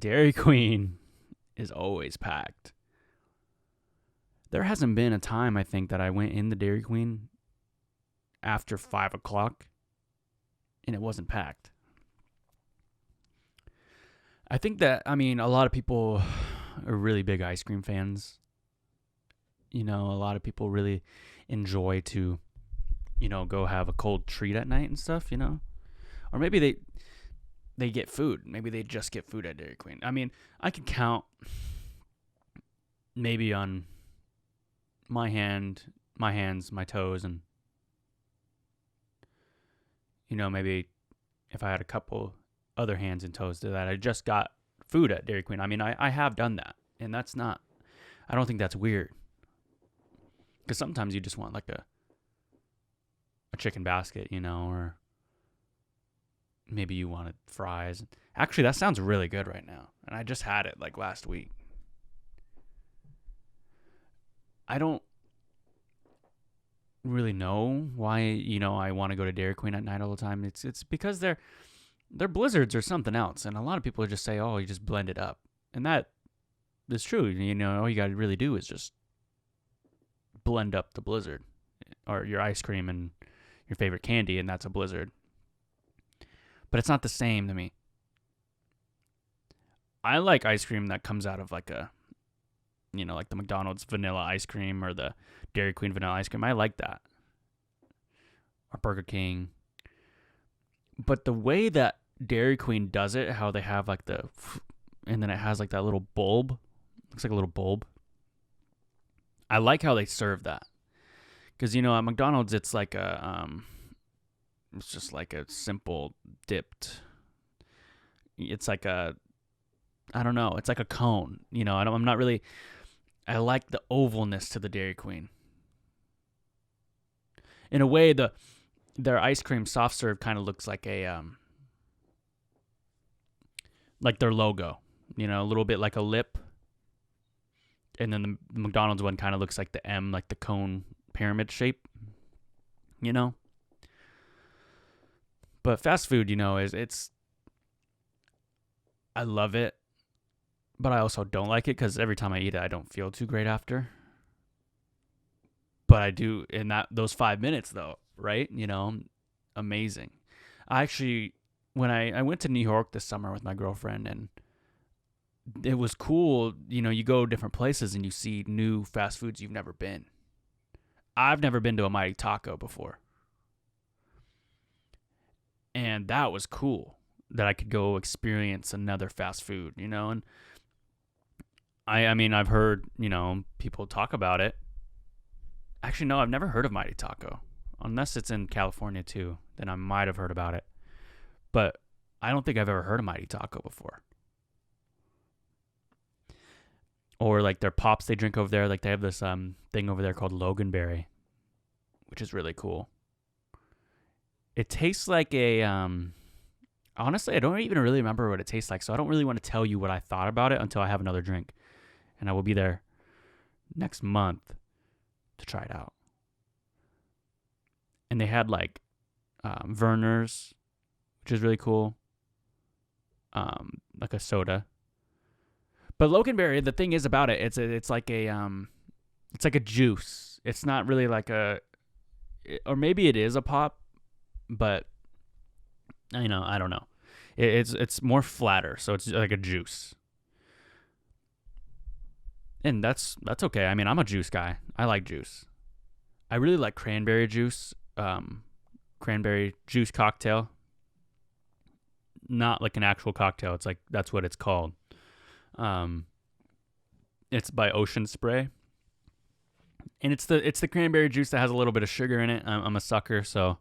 Dairy Queen is always packed. There hasn't been a time, I think, that I went in the Dairy Queen after 5 o'clock and it wasn't packed. I think that, a lot of people are really big ice cream fans. A lot of people really enjoy to, go have a cold treat at night and stuff, Or maybe they get food. Maybe they just get food at Dairy Queen. I could count maybe on my hands, my toes, and maybe if I had a couple other hands and toes to that, I just got food at Dairy Queen. I have done that, and I don't think that's weird. Because sometimes you just want like a chicken basket, or maybe you wanted fries. Actually, that sounds really good right now, and I just had it like last week. I don't really know why, I want to go to Dairy Queen at night all the time. It's because their blizzards or something else, and a lot of people just say, "Oh, you just blend it up," and that is true. All you got to really do is just blend up the blizzard, or your ice cream and your favorite candy, and that's a blizzard. But it's not the same to me. I like ice cream that comes out of like like the McDonald's vanilla ice cream or the Dairy Queen vanilla ice cream. I like that. Or Burger King. But the way that Dairy Queen does it, how they have like and then it has like that little bulb. Looks like a little bulb. I like how they serve that. Because, at McDonald's, it's like it's just like a simple dipped, it's like I don't know, it's like a cone, I'm not really, I like the ovalness to the Dairy Queen. In a way, their ice cream soft serve kind of looks like like their logo, a little bit like a lip. And then the McDonald's one kind of looks like the M, like the cone pyramid shape, But fast food, it's I love it, but I also don't like it because every time I eat it, I don't feel too great after. But I do in those 5 minutes, though, right? Amazing. I actually, when I went to New York this summer with my girlfriend, and it was cool. You go different places and you see new fast foods you've never been. I've never been to a Mighty Taco before. And that was cool that I could go experience another fast food, and I've heard, people talk about it. Actually, no, I've never heard of Mighty Taco. Unless it's in California too, then I might have heard about it. But I don't think I've ever heard of Mighty Taco before. Or like their pops they drink over there. Like they have this thing over there called Loganberry, which is really cool. It tastes like a honestly, I don't even really remember what it tastes like, so I don't really want to tell you what I thought about it until I have another drink. And I will be there next month to try it out. And they had like Verner's, which is really cool. Like a soda. But Loganberry, the thing is about it, it's like a juice. It's not really like or maybe it is a pop, but I don't know. It's more flatter, so it's like a juice. And that's okay. I'm a juice guy. I like juice. I really like cranberry juice. Cranberry juice cocktail. Not like an actual cocktail. It's like that's what it's called. It's by Ocean Spray. And it's the cranberry juice that has a little bit of sugar in it. I'm a sucker, so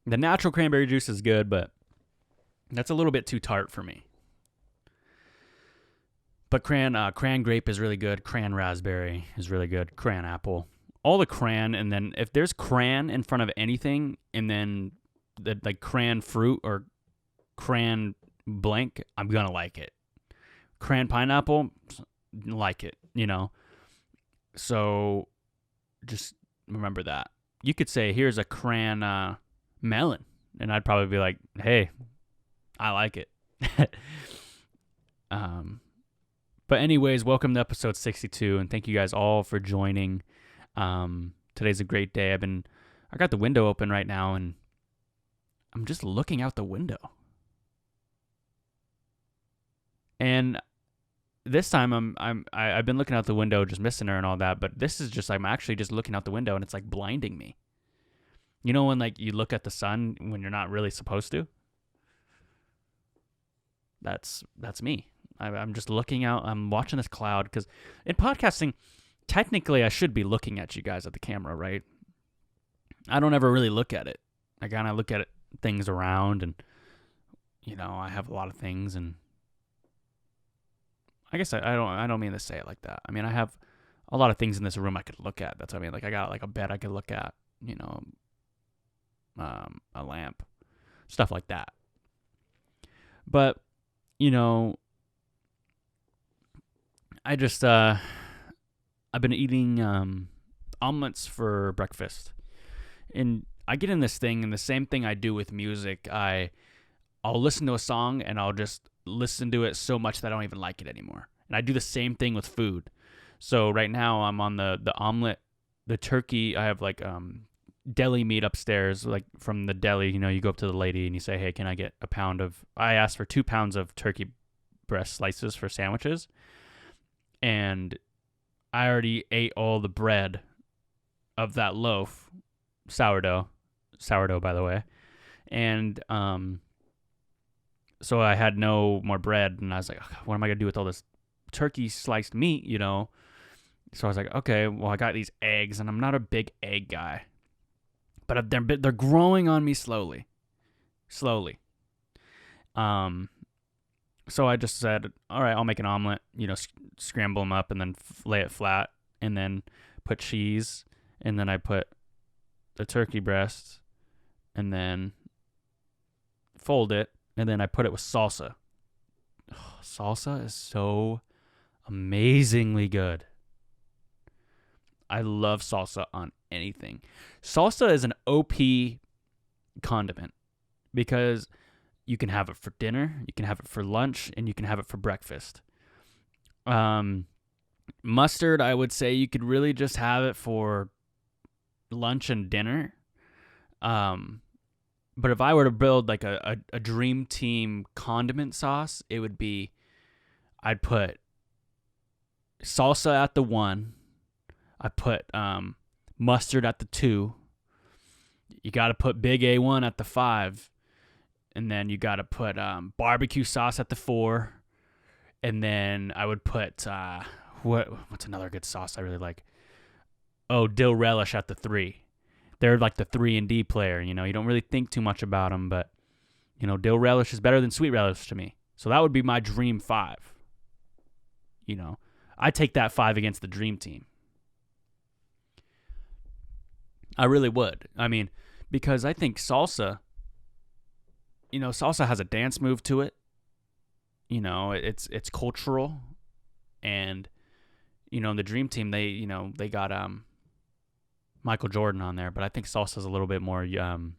the natural cranberry juice is good, but that's a little bit too tart for me. But cran grape is really good. Cran raspberry is really good. Cran apple. All the cran, and then if there's cran in front of anything, and then the like cran fruit or cran blank, I'm gonna like it. Cran pineapple, like it, So just remember that. You could say, here's a cran melon, and I'd probably be like, hey, I like it. But anyways, welcome to episode 62, and thank you guys all for joining. Today's a great day. I got the window open right now, and I'm just looking out the window. And this time I've been looking out the window, just missing her and all that. But this is just, I'm actually just looking out the window, and it's like blinding me. You know when like you look at the sun when you're not really supposed to? That's me. I'm just looking out. I'm watching this cloud, because in podcasting, technically I should be looking at you guys at the camera, right? I don't ever really look at it. I kind of look at things around, and I have a lot of things, and I guess I don't mean to say it like that. I mean, I have a lot of things in this room I could look at. That's what I mean. Like I got like a bed I could look at, a lamp, stuff like that. But I just I've been eating omelets for breakfast, and I get in this thing, and the same thing I do with music. I'll listen to a song, and I'll just listen to it so much that I don't even like it anymore. And I do the same thing with food. So right now I'm on the omelet, the turkey. I have like deli meat upstairs, like from the deli. You go up to the lady and you say, hey, can I get I asked for 2 pounds of turkey breast slices for sandwiches. And I already ate all the bread of that loaf, sourdough by the way. And so I had no more bread, and I was like, what am I going to do with all this turkey sliced meat, So I was like, okay, well, I got these eggs, and I'm not a big egg guy. But they're growing on me slowly. So I just said, all right, I'll make an omelet, scramble them up, and then lay it flat, and then put cheese, and then I put the turkey breast, and then fold it, and then I put it with salsa. Oh, salsa is so amazingly good. I love salsa on anything. Salsa is an OP condiment, because you can have it for dinner, you can have it for lunch, and you can have it for breakfast. Mustard, I would say you could really just have it for lunch and dinner. But if I were to build like a dream team condiment sauce, it would be, I'd put salsa at the 1. I put mustard at the 2. You got to put big A1 at the 5. And then you got to put barbecue sauce at the 4. And then I would put, what's another good sauce I really like? Oh, dill relish at the 3. They're like the 3-and-D player, you don't really think too much about them, but, dill relish is better than sweet relish to me. So that would be my dream 5. I take that 5 against the dream team. I really would. I mean, because I think salsa, salsa has a dance move to it. It's cultural. And, the dream team, they got Michael Jordan on there, but I think salsa is a little bit more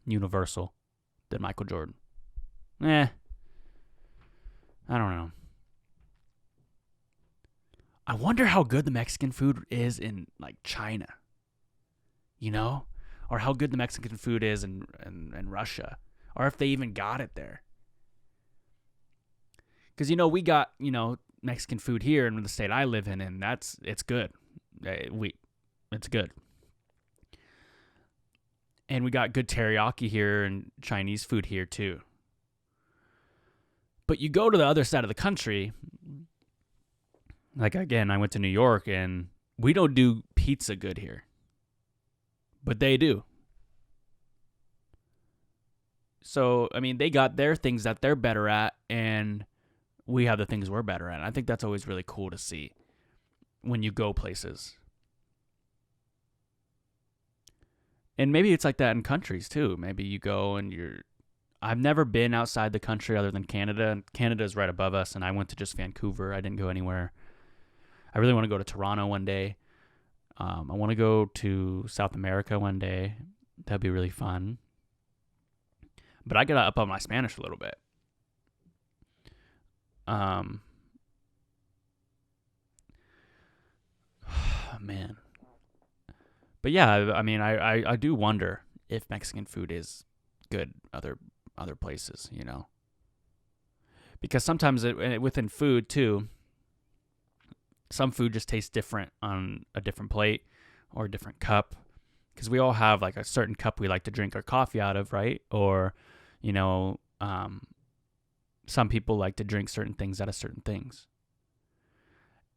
universal than Michael Jordan. I don't know. I wonder how good the Mexican food is in like China, or how good the Mexican food is in Russia, or if they even got it there. Because we got Mexican food here in the state I live in, and it's good. It's good. And we got good teriyaki here and Chinese food here too. But you go to the other side of the country, like again, I went to New York, and we don't do pizza good here. But they do. So, I mean, they got their things that they're better at, and we have the things we're better at. And I think that's always really cool to see when you go places. And maybe it's like that in countries too. Maybe you go and I've never been outside the country other than Canada. Canada is right above us, and I went to just Vancouver. I didn't go anywhere. I really want to go to Toronto one day. I want to go to South America one day. That'd be really fun. But I got to up on my Spanish a little bit. man. But yeah, I mean, I do wonder if Mexican food is good other places, because sometimes within food too, some food just tastes different on a different plate or a different cup, because we all have like a certain cup we like to drink our coffee out of, right? Or, some people like to drink certain things out of certain things.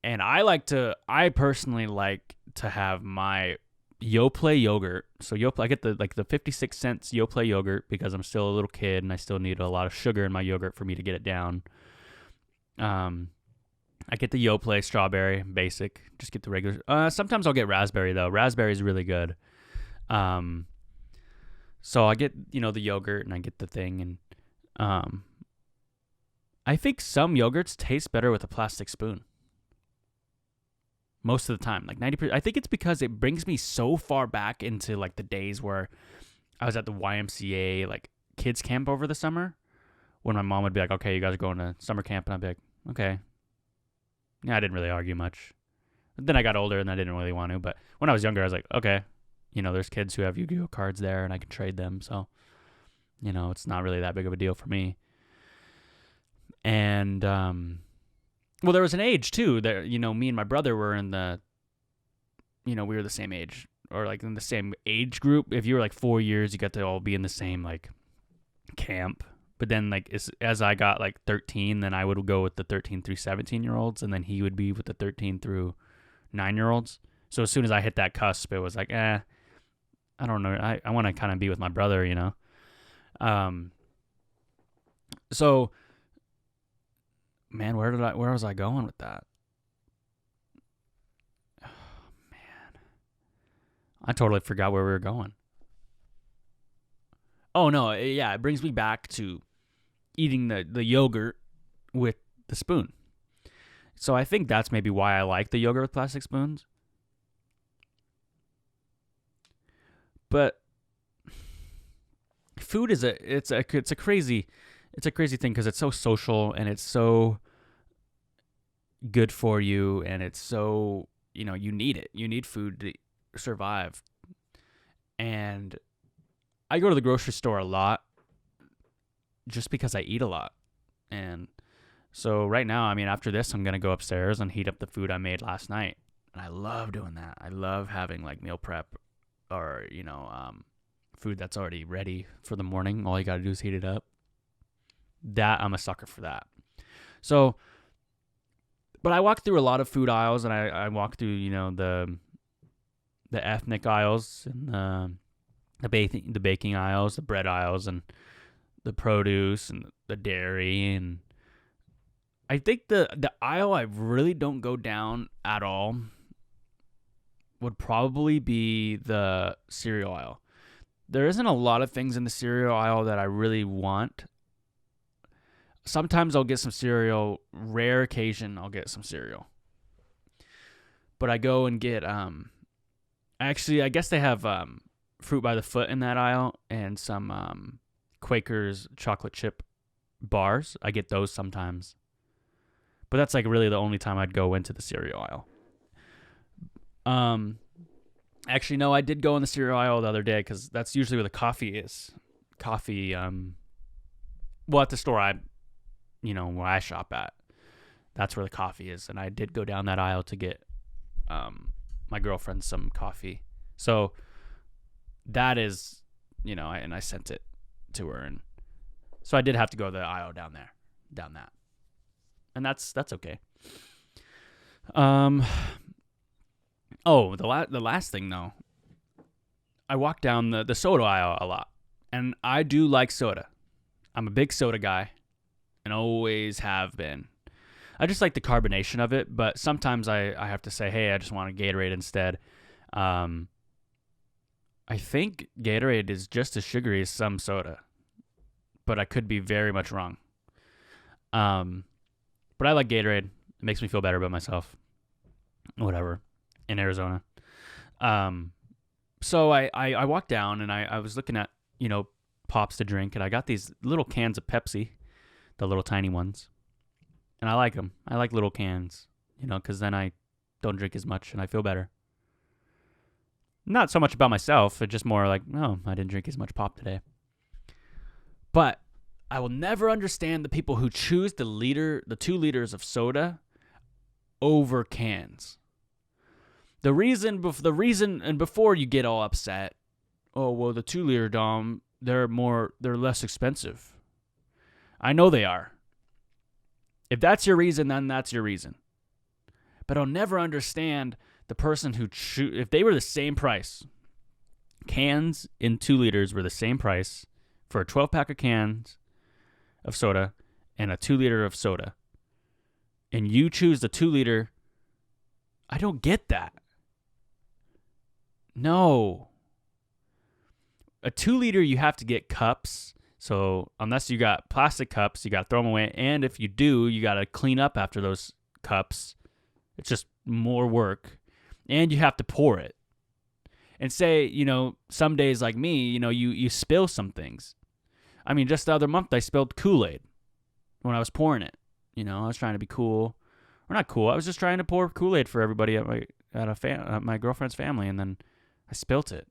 And I personally like to have my Yoplait yogurt. So I get the 56 cents Yoplait yogurt because I'm still a little kid and I still need a lot of sugar in my yogurt for me to get it down. I get the Yoplait strawberry basic. Just get the regular. Sometimes I'll get raspberry though. Raspberry is really good. So I get the yogurt and I get the thing, and I think some yogurts taste better with a plastic spoon. Most of the time, like 90%. I think it's because it brings me so far back into like the days where I was at the YMCA, like kids camp over the summer, when my mom would be like, "Okay, you guys are going to summer camp," and I'd be like, "Okay." Yeah, I didn't really argue much. But then I got older and I didn't really want to. But when I was younger, I was like, okay, there's kids who have Yu-Gi-Oh cards there and I can trade them. So, it's not really that big of a deal for me. And, well, there was an age too that, me and my brother were in we were the same age, or like in the same age group. If you were like 4 years, you got to all be in the same like camp. But then like as I got like 13, then I would go with the 13 through 17-year-olds, and then he would be with the 13 through 9-year-olds. So as soon as I hit that cusp, it was like, I don't know. I want to kind of be with my brother, So, man, where was I going with that? Oh, man. I totally forgot where we were going. Oh, no. Yeah, it brings me back to eating the yogurt with the spoon. So I think that's maybe why I like the yogurt with plastic spoons. But food is a crazy thing because it's so social and it's so good for you, and it's so, you need it. You need food to survive. And I go to the grocery store a lot just because I eat a lot. And so right now, I mean, after this, I'm going to go upstairs and heat up the food I made last night. And I love doing that. I love having like meal prep or, food that's already ready for the morning. All you got to do is heat it up. I'm a sucker for that. So, but I walk through a lot of food aisles, and I walk through, the ethnic aisles and the baking aisles, the bread aisles, and the produce and the dairy. And I think the aisle I really don't go down at all would probably be the cereal aisle. There isn't a lot of things in the cereal aisle that I really want. Sometimes I'll get some cereal. Rare occasion I'll get some cereal. But I go and get actually, I guess they have Fruit by the Foot in that aisle, and some Quaker's chocolate chip bars. I get those sometimes. But that's like really the only time I'd go into the cereal aisle. Actually, no, I did go in the cereal aisle the other day because that's usually where the coffee is. Coffee, well, at the store where I shop at, that's where the coffee is. And I did go down that aisle to get my girlfriend some coffee. So that is, and I sent it to her. And so I did have to go to the aisle down that. And that's okay. Oh, the last thing though, I walk down the soda aisle a lot, and I do like soda. I'm a big soda guy, and always have been. I just like the carbonation of it, but sometimes I have to say, hey, I just want a Gatorade instead. I think Gatorade is just as sugary as some soda, but I could be very much wrong. But I like Gatorade. It makes me feel better about myself. Whatever. In Arizona. So I walked down, and I was looking at, pops to drink, and I got these little cans of Pepsi, the little tiny ones. And I like them. I like little cans, because then I don't drink as much and I feel better. Not so much about myself. It's just more like, oh, I didn't drink as much pop today. But I will never understand the people who choose the 2 liters of soda over cans. The reason, and before you get all upset, oh, well, the 2 liter, Dom, they're less expensive. I know they are. If that's your reason, then that's your reason. But I'll never understand the person who if they were the same price. Cans in 2 liters were the same price for a 12-pack of cans of soda and a 2 liter of soda. And you choose the 2 liter. I don't get that. No. A 2 liter, you have to get cups. So unless you got plastic cups, you got to throw them away. And if you do, you got to clean up after those cups. It's just more work. And you have to pour it. And say, some days like me, you spill some things. I mean, just the other month, I spilled Kool-Aid when I was pouring it. I was trying to be cool. Or not cool. I was just trying to pour Kool-Aid for everybody at my girlfriend's family, and then I spilt it.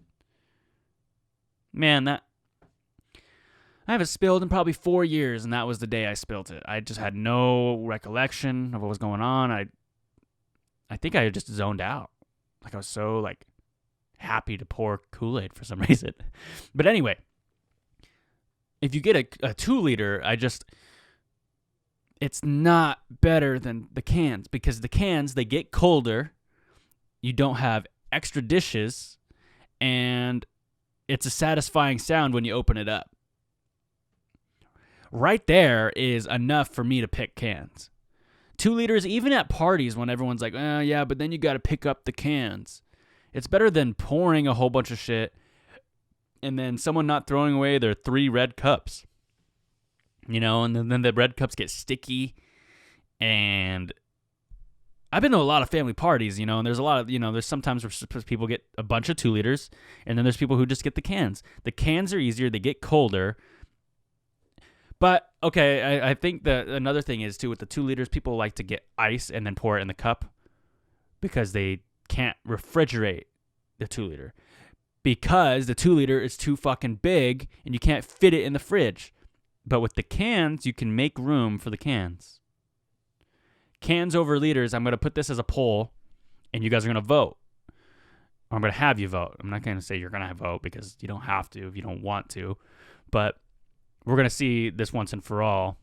Man, I haven't spilled in probably 4 years, and that was the day I spilt it. I just had no recollection of what was going on. I think I just zoned out. Like, I was so, happy to pour Kool-Aid for some reason. But anyway, if you get a 2 liter, it's not better than the cans, because the cans, they get colder. You don't have extra dishes, and it's a satisfying sound when you open it up. Right there is enough for me to pick cans. 2 liters, even at parties when everyone's like, yeah, but then you got to pick up the cans. It's better than pouring a whole bunch of shit and then someone not throwing away their 3 red cups. And then the red cups get sticky. And I've been to a lot of family parties, and there's a lot of, there's sometimes where people get a bunch of 2 liters, and then there's people who just get the cans. The cans are easier, they get colder. But, okay, I think that another thing is, too, with the 2 liters, people like to get ice and then pour it in the cup because they can't refrigerate the 2 liter. Because the 2 liter is too fucking big and you can't fit it in the fridge. But with the cans, you can make room for the cans. Cans over liters, I'm going to put this as a poll, and you guys are going to vote. Or I'm going to have you vote. I'm not going to say you're going to vote because you don't have to if you don't want to. But we're going to see this once and for all,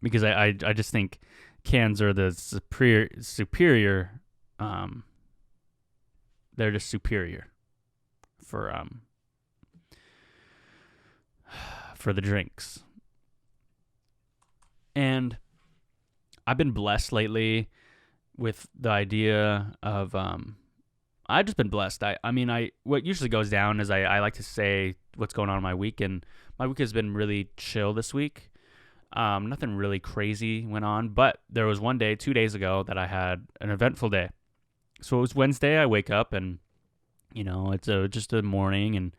because I just think cans are the superior. They're just superior for the drinks. And I've been blessed lately with the idea of I've just been blessed. What usually goes down is I like to say what's going on in my week, and my week has been really chill this week. Nothing really crazy went on, but there was one day, 2 days ago, that I had an eventful day. So it was Wednesday. I wake up and, it's just a morning, and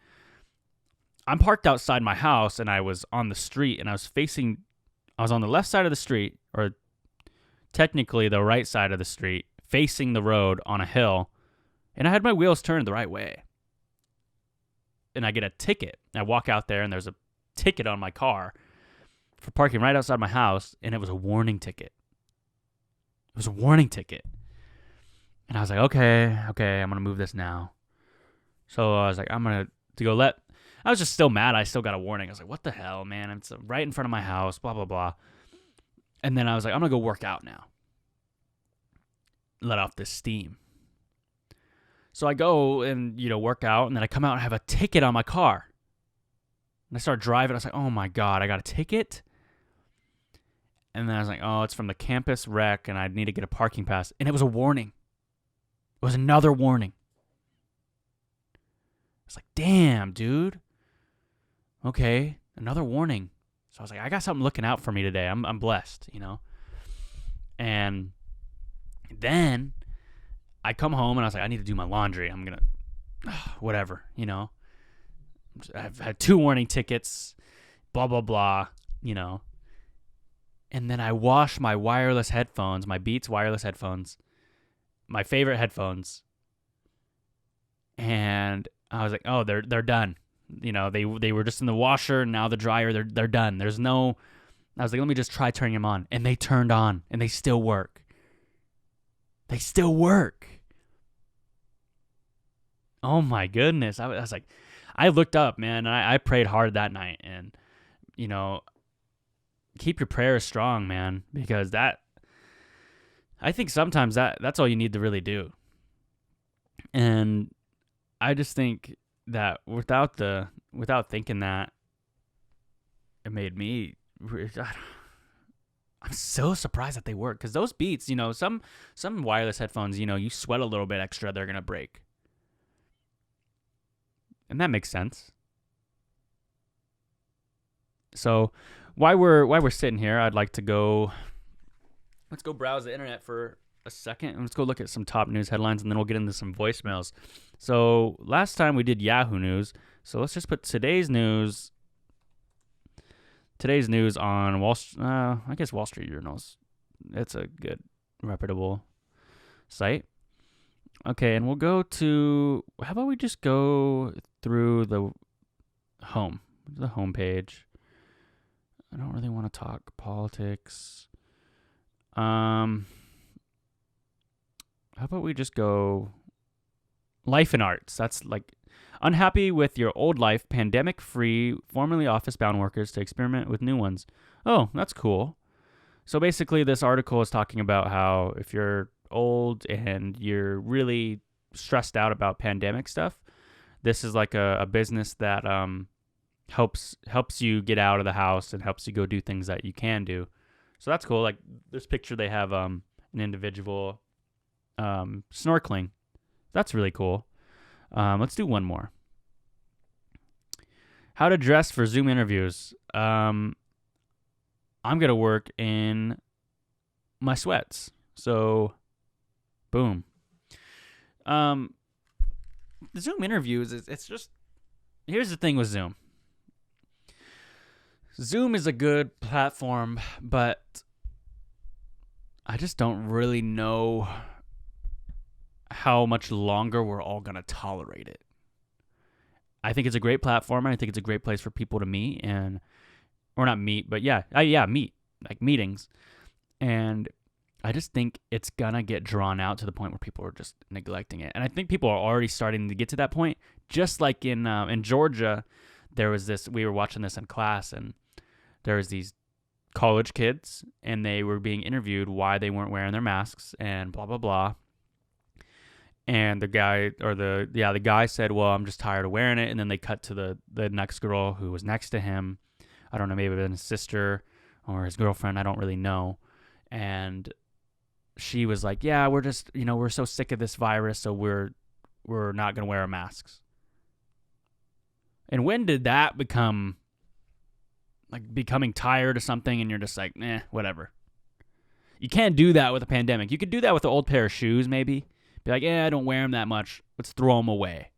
I'm parked outside my house, and I was on the street, and I was on the left side of the street, or technically the right side of the street, facing the road on a hill, and I had my wheels turned the right way. And I get a ticket. I walk out there, and there's a ticket on my car for parking right outside my house, and it was a warning ticket. It was a warning ticket. And I was like, okay, I'm going to move this now. So I was like, I was just still mad. I still got a warning. I was like, what the hell, man? It's right in front of my house, blah, blah, blah. And then I was like, I'm going to go work out now. Let off this steam. So I go and, work out, and then I come out and have a ticket on my car. And I start driving. I was like, oh my God, I got a ticket? And then I was like, oh, it's from the campus rec, and I need to get a parking pass. And it was a warning. It was another warning. I was like, damn, dude. Okay, another warning. So I was like, I got something looking out for me today. I'm blessed, And then I come home, and I was like, I need to do my laundry. I'm going to, whatever, I've had 2 warning tickets, blah, blah, blah, And then I wash my wireless headphones, my Beats wireless headphones, my favorite headphones, and I was like, oh, they're done. You know, they were just in the washer, and now the dryer. They're done. There's no. I was like, let me just try turning them on, and they turned on, and they still work. They still work. Oh my goodness! I was like, I looked up, man, and I prayed hard that night, and you know, keep your prayers strong, man, because I think sometimes that's all you need to really do. And I just think that without thinking that, it made me. I'm so surprised that they work, because those Beats, you know, some wireless headphones, you know, you sweat a little bit extra, they're gonna break, and that makes sense. So, while we're sitting here, I'd like to go. Let's go browse the internet for a second, and let's go look at some top news headlines, and then we'll get into some voicemails. So last time we did Yahoo News, so let's just put today's news on I guess Wall Street Journals. It's a good, reputable site. Okay, and we'll go to. How about we just go through the home page. I don't really want to talk politics. How about we just go life and arts? That's like unhappy with your old life, pandemic-free, formerly office-bound workers to experiment with new ones. Oh, that's cool. So basically, this article is talking about how if you're old and you're really stressed out about pandemic stuff, this is like a business that helps you get out of the house and helps you go do things that you can do. So that's cool. Like this picture, they have an individual snorkeling. That's really cool. Let's do one more. How to dress for Zoom interviews. I'm going to work in my sweats. So, boom. The Zoom interviews, it's just, here's the thing with Zoom. Zoom is a good platform, but I just don't really know how much longer we're all going to tolerate it. I think it's a great platform. I think it's a great place for people to meet or not meet, but meet, like meetings. And I just think it's going to get drawn out to the point where people are just neglecting it. And I think people are already starting to get to that point. Just like in Georgia, there was this, we were watching this in class, and there was these college kids, and they were being interviewed why they weren't wearing their masks and blah, blah, blah. And the guy said, well, I'm just tired of wearing it. And then they cut to the next girl who was next to him. I don't know, maybe it was his sister or his girlfriend. I don't really know. And she was like, yeah, we're just, we're so sick of this virus, so we're not going to wear our masks. And when did that become like becoming tired of something and you're just like, whatever. You can't do that with a pandemic. You could do that with an old pair of shoes, maybe. Be like, I don't wear them that much. Let's throw them away.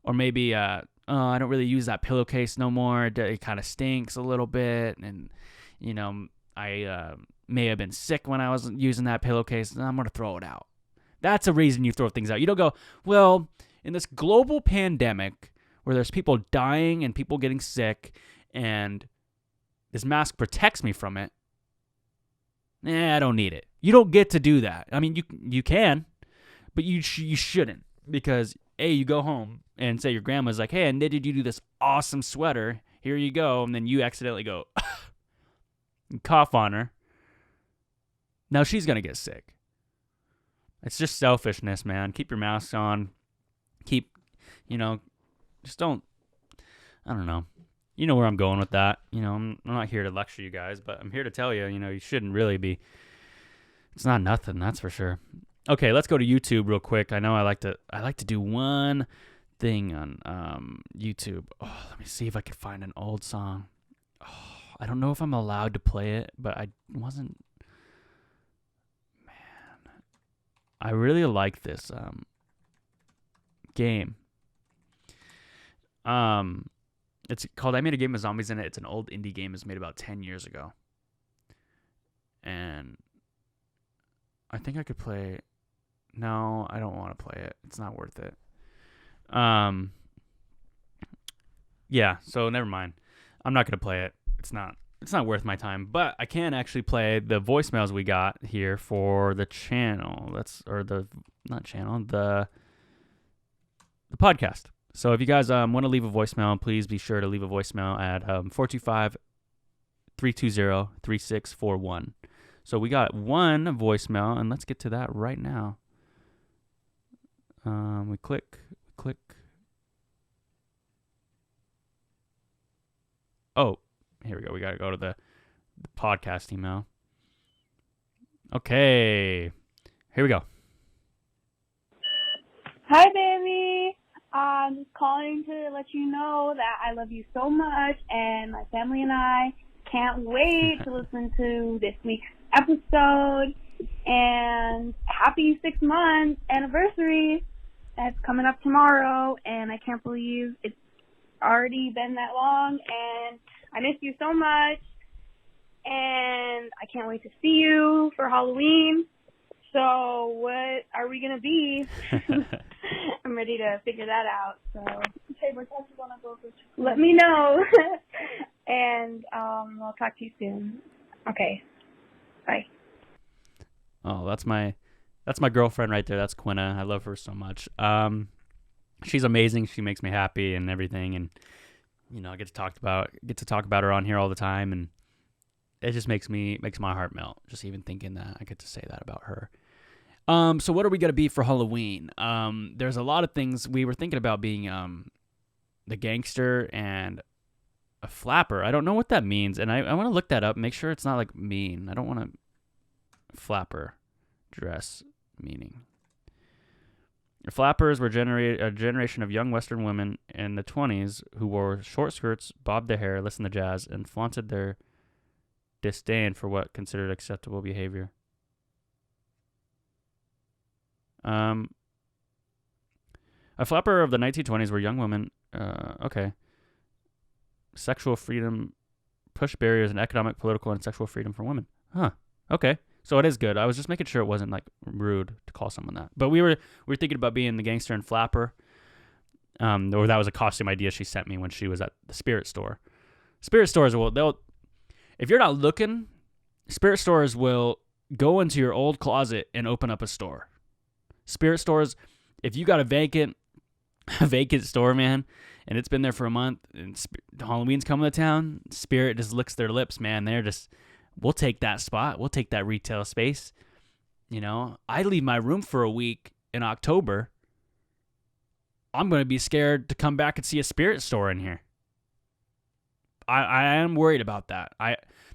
Or maybe, I don't really use that pillowcase no more. It kind of stinks a little bit. And, I may have been sick when I was using that pillowcase. I'm going to throw it out. That's a reason you throw things out. You don't go, well, in this global pandemic where there's people dying and people getting sick and this mask protects me from it, I don't need it. You don't get to do that. I mean, you can, but you shouldn't, because you go home and say your grandma's like, hey, I knitted you this awesome sweater. Here you go. And then you accidentally go and cough on her. Now she's going to get sick. It's just selfishness, man. Keep your mask on. Just don't, I don't know. You know where I'm going with that. I'm not here to lecture you guys, but I'm here to tell you, you shouldn't really be. It's not nothing, that's for sure. Okay, let's go to YouTube real quick. I know I like to do one thing on YouTube. Oh, let me see if I can find an old song. Oh, I don't know if I'm allowed to play it, but I wasn't. Man, I really like this game. It's called I Made a Game with Zombies in It. It's an old indie game. It's made about 10 years ago. And I think I could play. No, I don't want to play it. It's not worth it. Yeah, so never mind. I'm not gonna play it. It's not worth my time. But I can actually play the voicemails we got here for the channel. The podcast. So if you guys want to leave a voicemail, please be sure to leave a voicemail at 425-320-3641. So we got one voicemail, and let's get to that right now. We click. Oh, here we go. We got to go to the podcast email. Okay. Here we go. Hi, baby. I'm just calling to let you know that I love you so much, and my family and I can't wait to listen to this week's episode. And happy 6-month anniversary. That's coming up tomorrow, and I can't believe it's already been that long, and I miss you so much, and I can't wait to see you for Halloween. So what are we going to be? I'm ready to figure that out. So let me know, and I'll talk to you soon. Okay, bye. Oh, that's my girlfriend right there. That's Quinna. I love her so much. She's amazing. She makes me happy and everything, and I get to talk about her on here all the time, and it just makes my heart melt just even thinking that I get to say that about her. So what are we gonna be for Halloween? There's a lot of things. We were thinking about being the gangster and a flapper. I don't know what that means, and I want to look that up. Make sure it's not like mean. I don't want a flapper dress meaning. Flappers were a generation of young Western women in the 20s who wore short skirts, bobbed their hair, listened to jazz, and flaunted their disdain for what considered acceptable behavior. A flapper of the 1920s were young women. Sexual freedom, push barriers in economic, political, and sexual freedom for women. Huh. Okay. So it is good. I was just making sure it wasn't like rude to call someone that. But we were thinking about being the gangster and flapper. Or that was a costume idea she sent me when she was at the spirit store. Spirit stores if you're not looking, spirit stores will go into your old closet and open up a store. Spirit stores, if you got a vacant store, man, and it's been there for a month, and Halloween's coming to town, Spirit just licks their lips, man. We'll take that spot. We'll take that retail space. I leave my room for a week in October. I'm going to be scared to come back and see a spirit store in here. I am worried about that.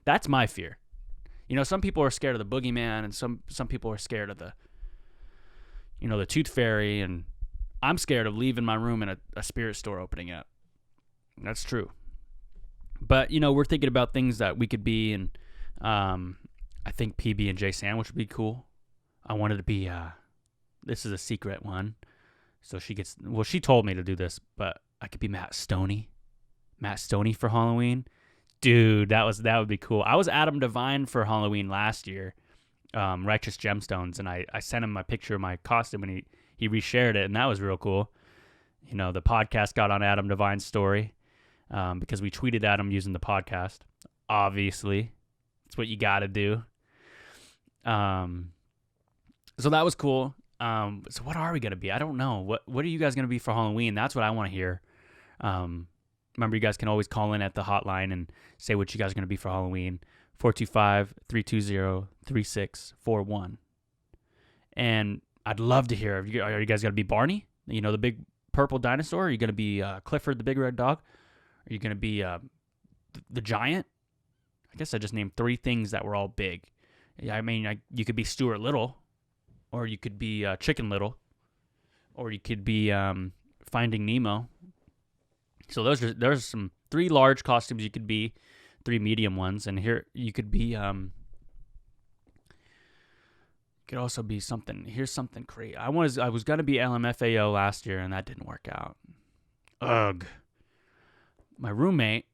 That's my fear. Some people are scared of the boogeyman, and some people are scared of the tooth fairy, and I'm scared of leaving my room and a spirit store opening up. That's true. But, we're thinking about things that we could be, and I think PB&J sandwich would be cool. I wanted to be, this is a secret one. So she told me to do this, but I could be Matt Stoney for Halloween. Dude, that would be cool. I was Adam Devine for Halloween last year, Righteous Gemstones, and I sent him a picture of my costume, and he reshared it, and that was real cool. The podcast got on Adam Devine's story because we tweeted at him using the podcast. Obviously, it's what you got to do. So that was cool. So what are we going to be? I don't know. What are you guys going to be for Halloween? That's what I want to hear. Remember, you guys can always call in at the hotline and say what you guys are going to be for Halloween. 425-320-3641. And I'd love to hear. Are you guys going to be Barney? The big purple dinosaur? Are you going to be Clifford the big red dog? Are you going to be the giant? I guess I just named 3 things that were all big. Yeah, I mean, you could be Stuart Little, or you could be Chicken Little, or you could be Finding Nemo. So there's some 3 large costumes you could be, 3 medium ones, and here you could be. Could also be something. Here's something crazy. I was gonna be LMFAO last year, and that didn't work out. Ugh. My roommate,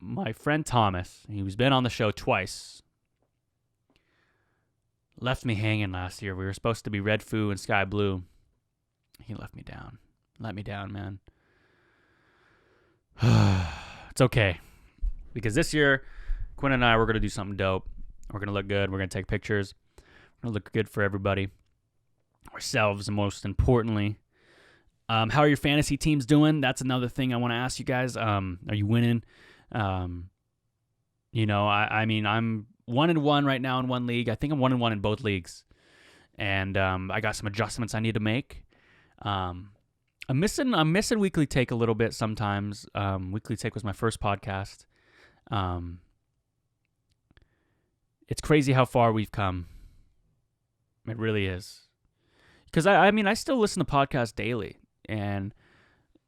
my friend Thomas, he's been on the show twice, left me hanging last year. We were supposed to be Red Foo and Sky Blue, He left me down. Let me down, man. It's okay. Because this year, Quinn and I, we're going to do something dope. We're going to look good. We're going to take pictures. We're going to look good for everybody. Ourselves, most importantly. How are your fantasy teams doing? That's another thing I want to ask you guys. Are you winning? You know, I mean, I'm 1-1 right now in one league. I think I'm 1-1 in both leagues. And I got some adjustments I need to make. I'm missing Weekly Take a little bit sometimes. Weekly Take was my first podcast. It's crazy how far we've come. It really is. Because I mean, I still listen to podcasts daily. And,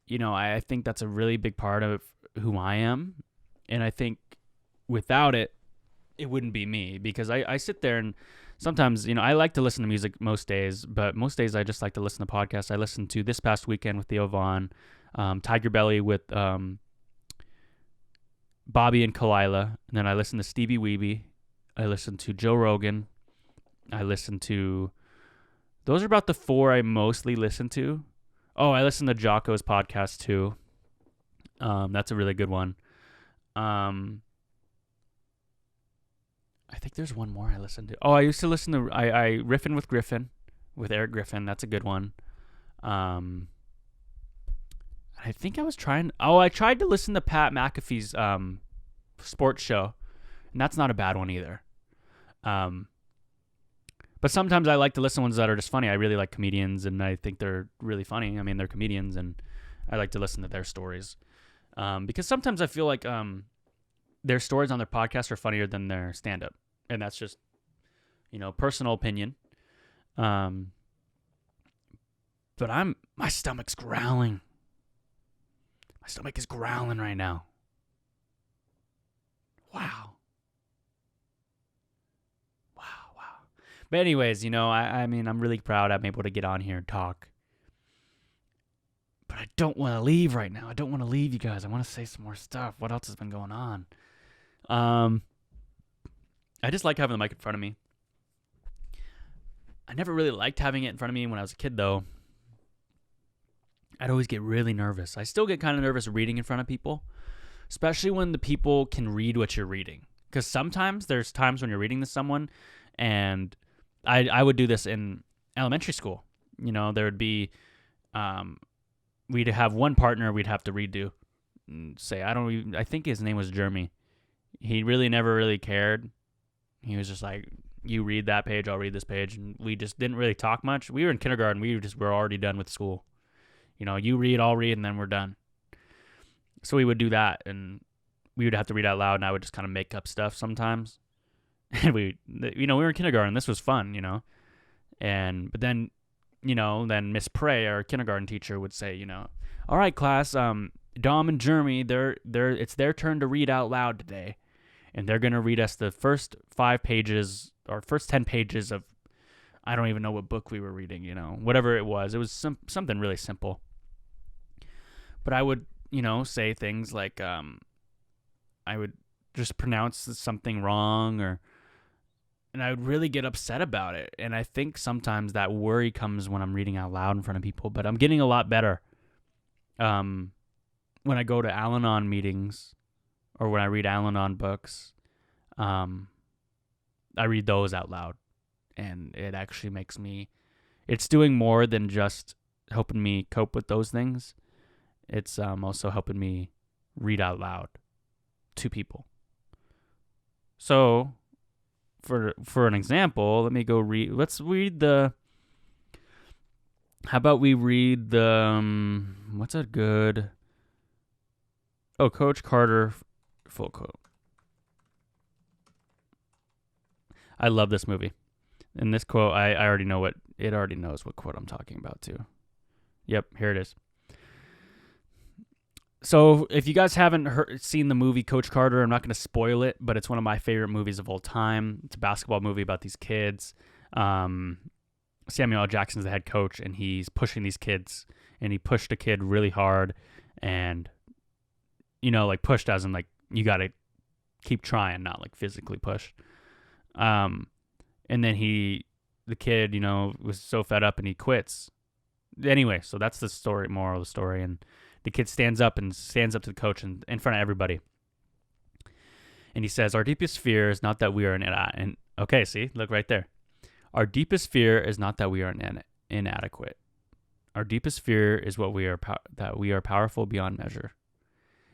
you know, I think that's a really big part of who I am. And I think without it, it wouldn't be me. Because I sit there and sometimes, you know, I like to listen to music most days. But most days I just like to listen to podcasts. I listened to This Past Weekend with Theo Vaughn. Tiger Belly with Bobby and Kalila. And then I listened to Stevie Weeby. I listened to Joe Rogan. I listened to... Those are about the 4 I mostly listen to. Oh, I listen to Jocko's podcast too. That's a really good one. I think there's one more I listen to. Oh, I used to listen to I Riffin' with Griffin, with Eric Griffin. That's a good one. I think I was trying. Oh, I tried to listen to Pat McAfee's sports show, and that's not a bad one either. But sometimes I like to listen to ones that are just funny. I really like comedians, and I think they're really funny. I mean, they're comedians, and I like to listen to their stories. Because sometimes I feel like their stories on their podcast are funnier than their stand-up. And that's just, you know, personal opinion. But my stomach's growling. My stomach is growling right now. Wow. But anyways, you know, I mean, I'm really proud I'm able to get on here and talk. But I don't want to leave right now. I don't want to leave you guys. I want to say some more stuff. What else has been going on? I just like having the mic in front of me. I never really liked having it in front of me when I was a kid, though. I'd always get really nervous. I still get kind of nervous reading in front of people, especially when the people can read what you're reading. Because sometimes there's times when you're reading to someone, and I would do this in elementary school. You know, there would be, we'd have one partner we'd have to read to. Say, I think his name was Jeremy. He really never really cared. He was just like, you read that page, I'll read this page. And we just didn't really talk much. We were in kindergarten. We were already done with school. You know, you read, I'll read, and then we're done. So we would do that, and we would have to read out loud, and I would just kind of make up stuff sometimes. And we were in kindergarten. This was fun, you know. But then, you know, then Miss Prey, our kindergarten teacher, would say, you know, all right, class, Dom and Jeremy, it's their turn to read out loud today. And they're going to read us the first 5 pages or first 10 pages of, I don't even know what book we were reading, you know, whatever it was. It was something really simple. But I would, you know, say things like, I would just pronounce something wrong, and I would really get upset about it. And I think sometimes that worry comes when I'm reading out loud in front of people, but I'm getting a lot better. When I go to Al-Anon meetings or when I read Al-Anon books, I read those out loud, and it actually it's doing more than just helping me cope with those things. It's also helping me read out loud to people. So, for an example, let me go read. Let's read the. How about we read the? What's a good? Oh, Coach Carter, full quote. I love this movie. And this quote, I already know it already knows what quote I'm talking about too. Yep, here it is. So if you guys haven't seen the movie Coach Carter, I'm not going to spoil it, but it's one of my favorite movies of all time. It's a basketball movie about these kids. Samuel L. Jackson's the head coach, and he's pushing these kids, and he pushed a kid really hard, and, you know, like pushed as in like you got to keep trying, not like physically push. And then the kid, you know, was so fed up and he quits. Anyway, so that's the story, moral of the story. And the kid stands up to the coach and in front of everybody. And he says, our deepest fear is not that we are okay, see, look right there. Our deepest fear is not that we are inadequate. Our deepest fear is that we are powerful beyond measure.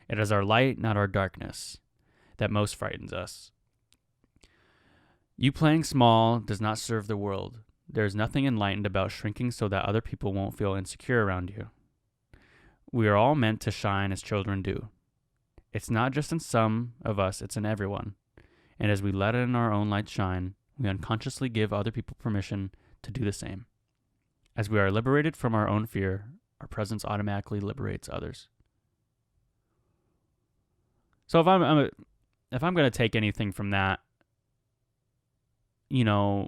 It is our light, not our darkness, that most frightens us. You playing small does not serve the world. There is nothing enlightened about shrinking so that other people won't feel insecure around you. We are all meant to shine as children do. It's not just in some of us, it's in everyone. And as we let in our own light shine, we unconsciously give other people permission to do the same. As we are liberated from our own fear, our presence automatically liberates others. So if I'm going to take anything from that, I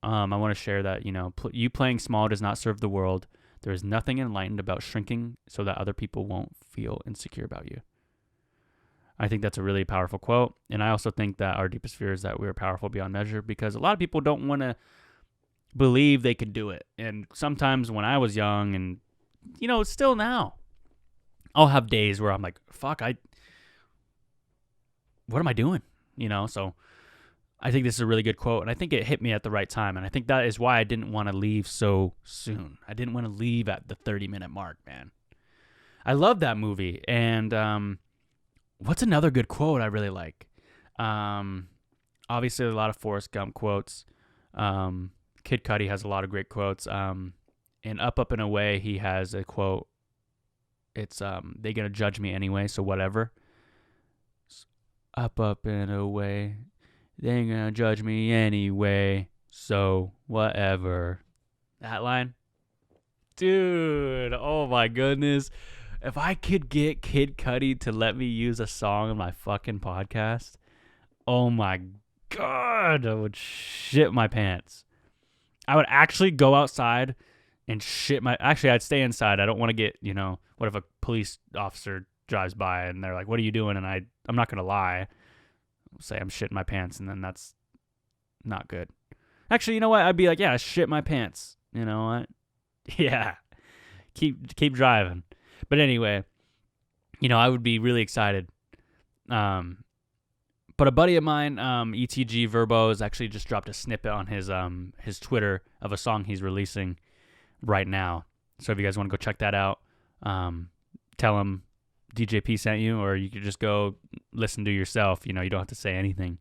want to share that, you playing small does not serve the world. There is nothing enlightened about shrinking so that other people won't feel insecure about you. I think that's a really powerful quote. And I also think that our deepest fear is that we're powerful beyond measure, because a lot of people don't want to believe they can do it. And sometimes when I was young and, still now, I'll have days where I'm like, fuck, what am I doing? So I think this is a really good quote, and I think it hit me at the right time. And I think that is why I didn't want to leave so soon. I didn't want to leave at the 30-minute mark, man. I love that movie. And what's another good quote I really like? Obviously, a lot of Forrest Gump quotes. Kid Cudi has a lot of great quotes. In Up and Away, he has a quote. It's, they gonna judge me anyway, so whatever. Up and away. They ain't gonna judge me anyway, so whatever. That line? Dude, oh my goodness. If I could get Kid Cudi to let me use a song on my fucking podcast, oh my God, I would shit my pants. I would actually go outside and actually, I'd stay inside. I don't want to get, what if a police officer drives by and they're like, what are you doing? And I'm not going to lie. I'll say I'm shitting my pants, and then that's not good. Actually, you know what? I'd be like, yeah, I shit my pants. You know what? Yeah. Keep driving. But anyway, I would be really excited. But a buddy of mine, ETG Verbo, has actually just dropped a snippet on his Twitter of a song he's releasing right now. So if you guys want to go check that out, tell him DJP sent you, or you could just go listen to yourself. You don't have to say anything.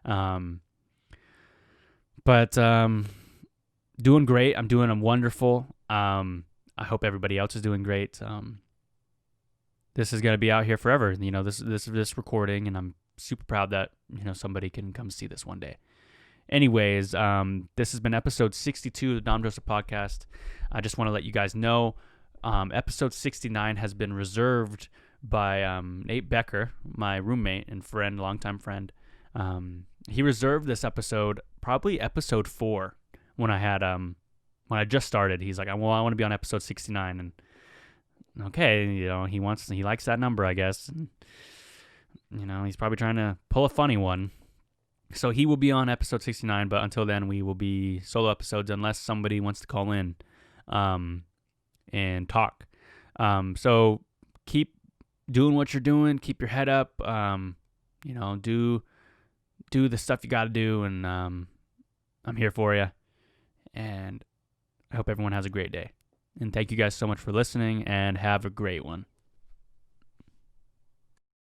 But doing great. I'm wonderful. I hope everybody else is doing great. This is gonna be out here forever. This recording, and I'm super proud that somebody can come see this one day. Anyways, this has been episode 62 of the Dom Joseph podcast. I just want to let you guys know, episode 69 has been reserved by Nate Becker, my roommate and friend, longtime friend. He reserved this episode, probably episode 4, when I just started. He's like, well, I want to be on episode 69, and okay, he likes that number, I guess. And, he's probably trying to pull a funny one. So he will be on episode 69, but until then, we will be solo episodes unless somebody wants to call in and talk. So keep doing what you're doing. Keep your head up. Do the stuff you got to do, and I'm here for you. And I hope everyone has a great day. And thank you guys so much for listening, and have a great one.